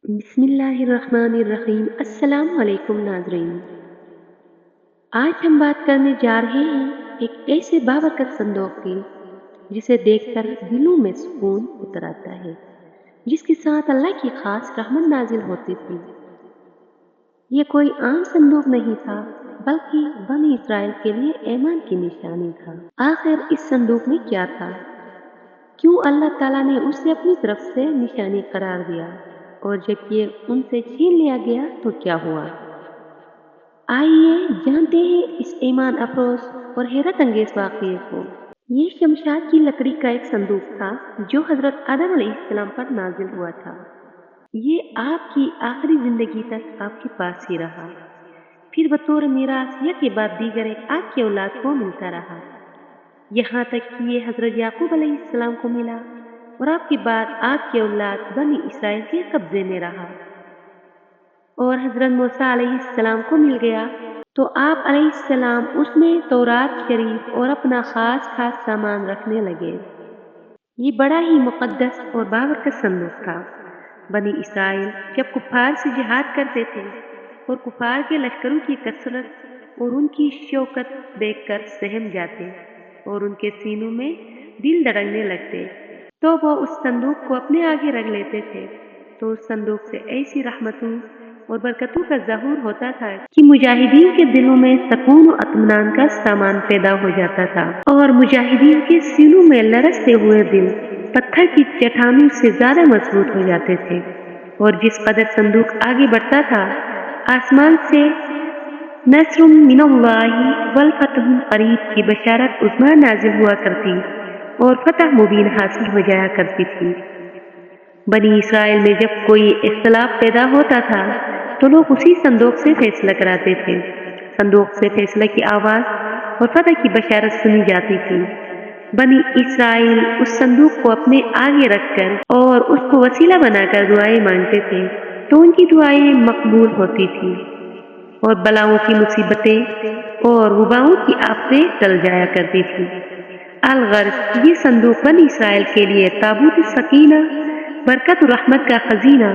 بسم اللہ الرحمن الرحیم۔ السلام علیکم ناظرین، آج ہم بات کرنے جا رہے ہیں ایک ایسے بابرکت صندوق کی جسے دیکھ کر دلوں میں سکون اتر آتا ہے، جس کے ساتھ اللہ کی خاص رحمت نازل ہوتی تھی۔ یہ کوئی عام صندوق نہیں تھا بلکہ بنی اسرائیل کے لیے ایمان کی نشانی تھا۔ آخر اس صندوق میں کیا تھا؟ کیوں اللہ تعالیٰ نے اسے اپنی طرف سے نشانی قرار دیا؟ اور جب یہ ان سے چھین لیا گیا تو کیا ہوا؟ آئیے جانتے ہیں اس ایمان افروز اور حیرت انگیز واقعے کو۔ یہ شمشاد کی لکڑی کا ایک صندوق تھا جو حضرت آدم علیہ السلام پر نازل ہوا تھا۔ یہ آپ کی آخری زندگی تک آپ کے پاس ہی رہا، پھر بطور میراث یک کے بعد دیگر آپ کی اولاد کو ملتا رہا، یہاں تک کہ یہ حضرت یعقوب علیہ السلام کو ملا اور آپ کے بعد آپ کی اولاد بنی اسرائیل کے قبضے میں رہا۔ اور حضرت موسیٰ علیہ السلام کو مل گیا تو آپ علیہ السلام اس میں تورات شریف اور اپنا خاص سامان رکھنے لگے۔ یہ بڑا ہی مقدس اور بابرکت صندوق تھا۔ بنی اسرائیل جب کفار سے جہاد کرتے تھے اور کفار کے لشکروں کی کثرت اور ان کی شوکت دیکھ کر سہم جاتے اور ان کے سینوں میں دل دھڑکنے لگتے تو وہ اس صندوق کو اپنے آگے رکھ لیتے تھے، تو اس صندوق سے ایسی رحمتوں اور برکتوں کا ظہور ہوتا تھا کہ مجاہدین کے دلوں میں سکون و اطمینان کا سامان پیدا ہو جاتا تھا، اور مجاہدین کے سینوں میں لرزتے ہوئے دل پتھر کی چٹانوں سے زیادہ مضبوط ہو جاتے تھے۔ اور جس قدر صندوق آگے بڑھتا تھا، آسمان سے نصر من اللہ والفتح قریب کی بشارت عظمیٰ نازل ہوا کرتی اور فتح مبین حاصل ہو جایا کرتی تھی۔ بنی اسرائیل میں جب کوئی اختلاف پیدا ہوتا تھا تو لوگ اسی صندوق سے فیصلہ کراتے تھے۔ صندوق سے فیصلہ کی آواز اور فتح کی بشارت سنی جاتی تھی۔ بنی اسرائیل اس صندوق کو اپنے آگے رکھ کر اور اس کو وسیلہ بنا کر دعائیں مانگتے تھے تو ان کی دعائیں مقبول ہوتی تھی اور بلاؤں کی مصیبتیں اور وباؤں کی آفتیں ٹل جایا کرتی تھی۔ الغرض یہ صندوق بنی اسرائیل کے لیے تابوت سکینہ، برکت و رحمت کا خزینہ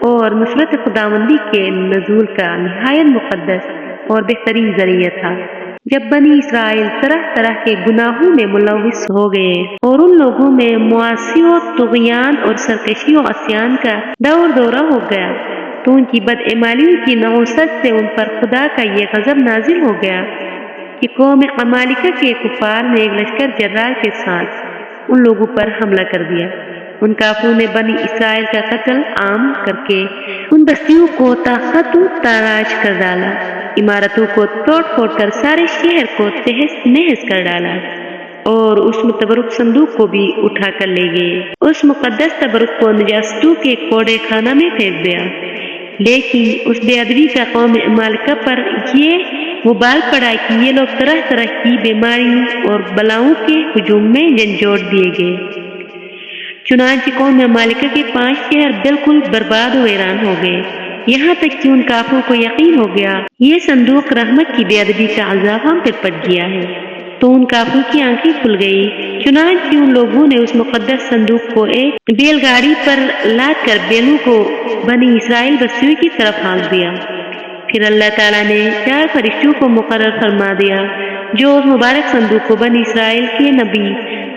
اور نصرت خداوندی کے نزول کا نہایت مقدس اور بہترین ذریعہ تھا۔ جب بنی اسرائیل طرح طرح کے گناہوں میں ملوث ہو گئے اور ان لوگوں میں معاصی و طغیان اور سرکشی و عصیان کا دورہ ہو گیا تو ان کی بدعمالیوں کی نحوست سے ان پر خدا کا یہ غضب نازل ہو گیا کہ قوم عمالقہ کے کفار نے ایک لشکر جرار کے ساتھ ان لوگوں پر حملہ کر دیا۔ ان کافروں نے بنی اسرائیل کا قتل عام کر کے ان بستیوں کو تاخت و تاراج کر ڈالا، عمارتوں کو توڑ پھوڑ کر سارے شہر کو تہس نہس کر ڈالا اور اس متبرک صندوق کو بھی اٹھا کر لے گئے۔ اس مقدس تبرک کو نجاستوں کے کوڑے خانہ میں پھینک دیا۔ لیکن اس بے ادبی کا قوم عمالقہ پر یہ وبال پڑا کہ یہ لوگ طرح طرح کی بیماریوں اور بلاؤں کے ہجوم میں جھنجھوڑ دیے گئے۔ چنانچہ قوم عمالقہ کے 5 شہر بالکل برباد و ویران ہو گئے، یہاں تک کہ ان کافروں کو یقین ہو گیا یہ صندوق رحمت کی بے ادبی کا عذاب ہم پر پڑ گیا ہے، تو ان کافروں کی آنکھیں کھل گئی۔ چنانچہ ان لوگوں نے اس مقدس صندوق کو ایک بیل گاڑی پر لاد کر بیلوں کو بنی اسرائیل بستیوں کی طرف ہانک دیا۔ پھر اللہ تعالیٰ نے 4 فرشتوں کو مقرر فرما دیا جو اس مبارک صندوق کو بنی اسرائیل کے نبی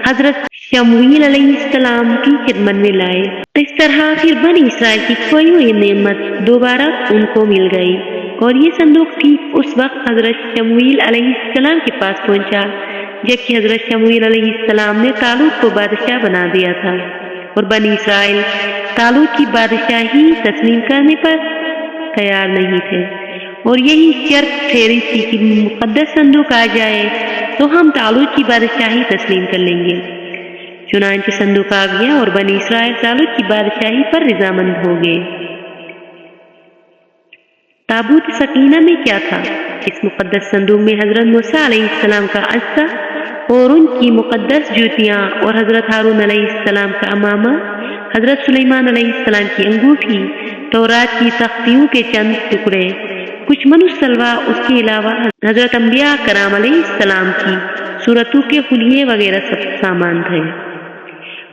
حضرت شموئیل علیہ السلام کی خدمت میں لائے۔ اس طرح پھر بنی اسرائیل کی کھوئی ہوئی نعمت دوبارہ ان کو مل گئی، اور یہ صندوق ٹھیک اس وقت حضرت شموئیل علیہ السلام کے پاس پہنچا جبکہ حضرت شموئیل علیہ السلام نے طالوت کو بادشاہ بنا دیا تھا، اور بنی اسرائیل طالوت کی بادشاہی تسلیم کرنے پر تیار نہیں تھے، اور یہی شرط ٹھہری تھی کہ مقدس صندوق آ جائے تو ہم طالوت کی بادشاہی تسلیم کر لیں گے۔ چنانچہ صندوق آ گیا اور بنی اسرائیل طالوت کی بادشاہی پر رضامند ہو گئے۔ تابوت سکینہ میں کیا تھا؟ اس مقدس صندوق میں حضرت موسیٰ علیہ السلام کا عصا اور ان کی مقدس جوتیاں، اور حضرت ہارون علیہ السلام کا امامہ، حضرت سلیمان علیہ السلام کی انگوٹھی، تورات کی تختیوں کے چند ٹکڑے، کچھ منوسلوا، اس کے علاوہ حضرت انبیاء کرام علیہ السلام کی صورتوں کے خلیے وغیرہ سب سامان تھے۔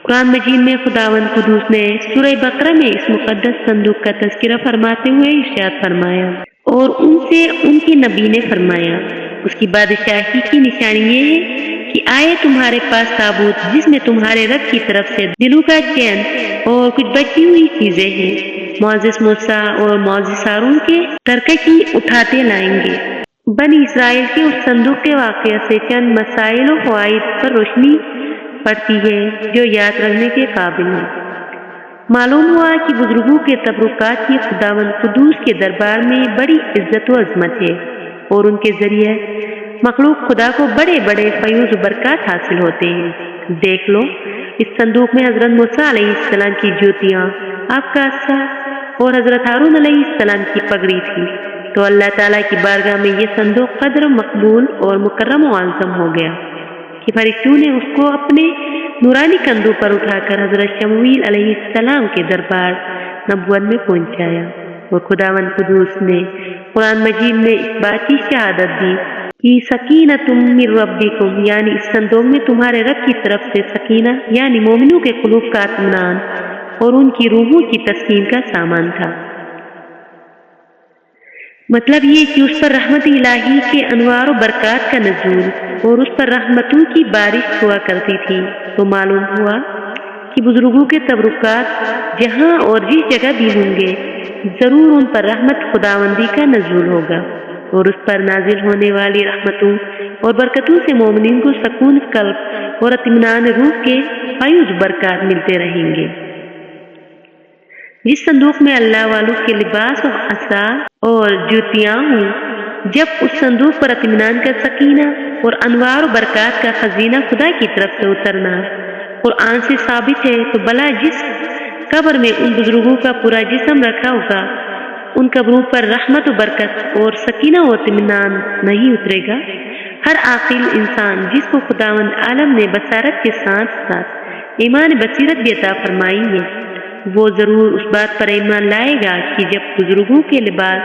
قرآن مجید میں خداوند قدوس نے سورہ بقرہ میں اس مقدس صندوق کا تذکرہ فرماتے ہوئے ارشاد فرمایا اور ان سے ان کے نبی نے فرمایا، اس کی بادشاہی کی نشانی یہ ہے کہ آئے تمہارے پاس تابوت جس میں تمہارے رب کی طرف سے دلوں کا چین اور کچھ بچی ہوئی چیزیں ہیں، معزز موسیٰ اور معزز ہارون کے ترکشی اٹھاتے لائیں گے۔ بنی اسرائیل کے اس صندوق کے واقعہ سے چند مسائل و فوائد پر روشنی پڑتی ہے جو یاد رکھنے کے قابل ہیں۔ معلوم ہوا کہ بزرگوں کے تبرکات کی خداوند قدوس کے دربار میں بڑی عزت و عظمت ہے اور ان کے ذریعے مخلوق خدا کو بڑے بڑے فیوز و برکات حاصل ہوتے ہیں۔ دیکھ لو، اس صندوق میں حضرت موسیٰ علیہ السلام کی جوتیاں، آپ کا عصا اور حضرت ہارون علیہ السلام کی پگڑی تھی، تو اللہ تعالیٰ کی بارگاہ میں یہ صندوق قدر مقبول اور مکرم و معظم ہو گیا کہ فرشتوں نے اس کو اپنے نورانی کندھوں پر اٹھا کر حضرت شمویل علیہ السلام کے دربار نبوت میں پہنچایا، اور خداوند قدوس نے قرآن مجید میں اس بات کی شہادت دی کہ سکینۃ من ربکم، یعنی اس صندوق میں تمہارے رب کی طرف سے سکینہ یعنی مومنوں کے قلوب کا اطمینان اور ان کی روحوں کی تسکین کا سامان تھا۔ مطلب یہ کہ اس پر رحمت الہی کے انوار و برکات کا نزول اور اس پر رحمتوں کی بارش ہوا کرتی تھی، تو معلوم ہوا کہ بزرگوں کے تبرکات جہاں اور جس جگہ بھی ہوں گے ضرور ان پر رحمت خداوندی کا نزول ہوگا، اور اس پر نازل ہونے والی رحمتوں اور برکتوں سے مومنین کو سکون قلب اور اطمینان روح کے فیوز برکات ملتے رہیں گے۔ جس صندوق میں اللہ والوں کے لباس و عصا اور جوتیاں ہوں، جب اس صندوق پر اطمینان کا سکینہ اور انوار و برکات کا خزینہ خدا کی طرف سے اترنا قرآن سے ثابت ہے، تو بلا جس قبر میں ان بزرگوں کا پورا جسم رکھا ہوگا ان قبروں پر رحمت و برکت اور سکینہ و اطمینان نہیں اترے گا۔ ہر عاقل انسان جس کو خداوند عالم نے بصارت کے ساتھ ساتھ ایمان بصیرت بھی عطا فرمائی ہے، وہ ضرور اس بات پر ایمان لائے گا کہ جب بزرگوں کے لباس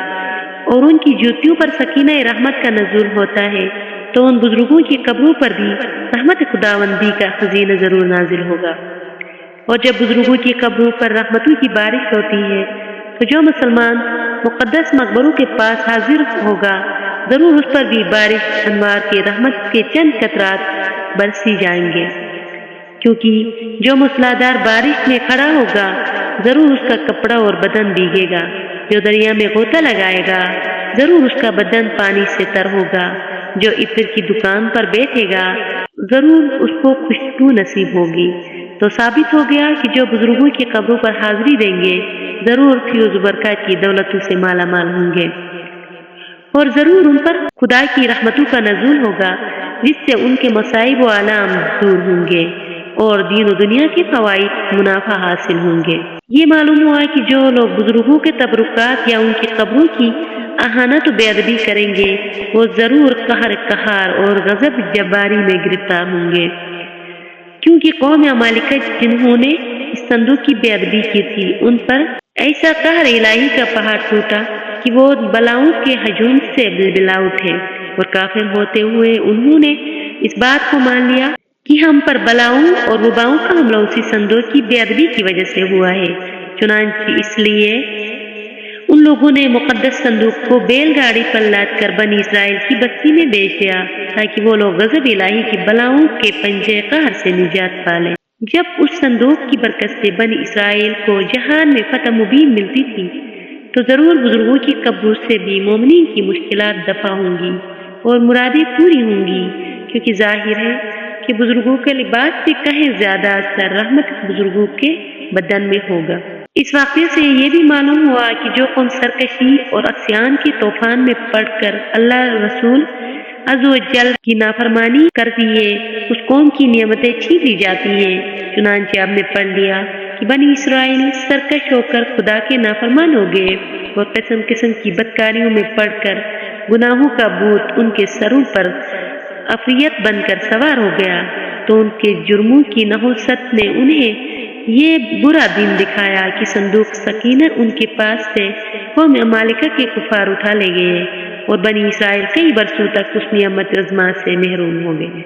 اور ان کی جوتیوں پر سکینہ رحمت کا نزول ہوتا ہے تو ان بزرگوں کی قبروں پر بھی رحمت خداوندی کا خزینہ ضرور نازل ہوگا، اور جب بزرگوں کی قبروں پر رحمتوں کی بارش ہوتی ہے تو جو مسلمان مقدس مقبروں کے پاس حاضر ہوگا ضرور اس پر بھی بارش انوار کے رحمت کے چند قطرات برسی جائیں گے، کیونکہ جو موسلادھار بارش میں کھڑا ہوگا ضرور اس کا کپڑا اور بدن بھیگے گا، جو دریا میں غوطہ لگائے گا ضرور اس کا بدن پانی سے تر ہوگا، جو عطر کی دکان پر بیٹھے گا ضرور اس کو خوشبو نصیب ہوگی۔ تو ثابت ہو گیا کہ جو بزرگوں کی قبروں پر حاضری دیں گے ضرور فیوز برکات کی دولتوں سے مالا مال ہوں گے، اور ضرور ان پر خدا کی رحمتوں کا نزول ہوگا جس سے ان کے مصائب و آلام دور ہوں گے اور دین و دنیا کے فوائد منافع حاصل ہوں گے۔ یہ معلوم ہوا کہ جو لوگ بزرگوں کے تبرکات یا ان کی قبروں کی اہانت و بے ادبی کریں گے وہ ضرور قہر اور غضب جباری میں گرفتار ہوں گے، کیونکہ قوم عمالقہ جنہوں نے اس صندوق کی بے ادبی کی تھی ان پر ایسا قہر الہی کا پہاڑ ٹوٹا کہ وہ بلاؤں کے ہجوم سے بلبلا اٹھے، اور کافر ہوتے ہوئے انہوں نے اس بات کو مان لیا کہ ہم پر بلاؤں اور وباؤں کا حملہ اسی صندوق کی بے ادبی کی وجہ سے ہوا ہے۔ چنانچہ اس لیے ان لوگوں نے مقدس صندوق کو بیل گاڑی پر لاد کر بنی اسرائیل کی بستی میں بیچ دیا تاکہ وہ لوگ غضب الہی کی بلاؤں کے پنجے قہر سے نجات پالیں۔ جب اس صندوق کی برکت سے بنی اسرائیل کو جہان میں فتح مبین ملتی تھی تو ضرور بزرگوں کی قبروں سے بھی مومنین کی مشکلات دفع ہوں گی اور مرادیں پوری ہوں گی، کیونکہ ظاہر ہے کہ بزرگوں کے لباس سے کہیں زیادہ اثر رحمت بزرگوں کے بدن میں ہوگا۔ اس واقعے سے یہ بھی معلوم ہوا کہ جو قوم سرکشی اور عصیان کے طوفان میں پڑ کر اللہ رسول عز و جل کی نافرمانی کرتی ہے اس قوم کی نعمتیں چھین لی جاتی ہیں۔ چنانچہ آپ نے پڑھ لیا کہ بنی اسرائیل سرکش ہو کر خدا کے نافرمان ہو گئے اور قسم قسم کی بدکاریوں میں پڑ کر گناہوں کا بوجھ ان کے سروں پر عفریت بن کر سوار ہو گیا، تو ان کے جرموں کی نحوست نے انہیں یہ برا دن دکھایا کہ صندوق سکینہ ان کے پاس سے قوم عمالقہ کے کفار اٹھا لے گئے اور بنی اسرائیل کئی برسوں تک اس نعمت عظمیٰ سے محروم ہو گئے۔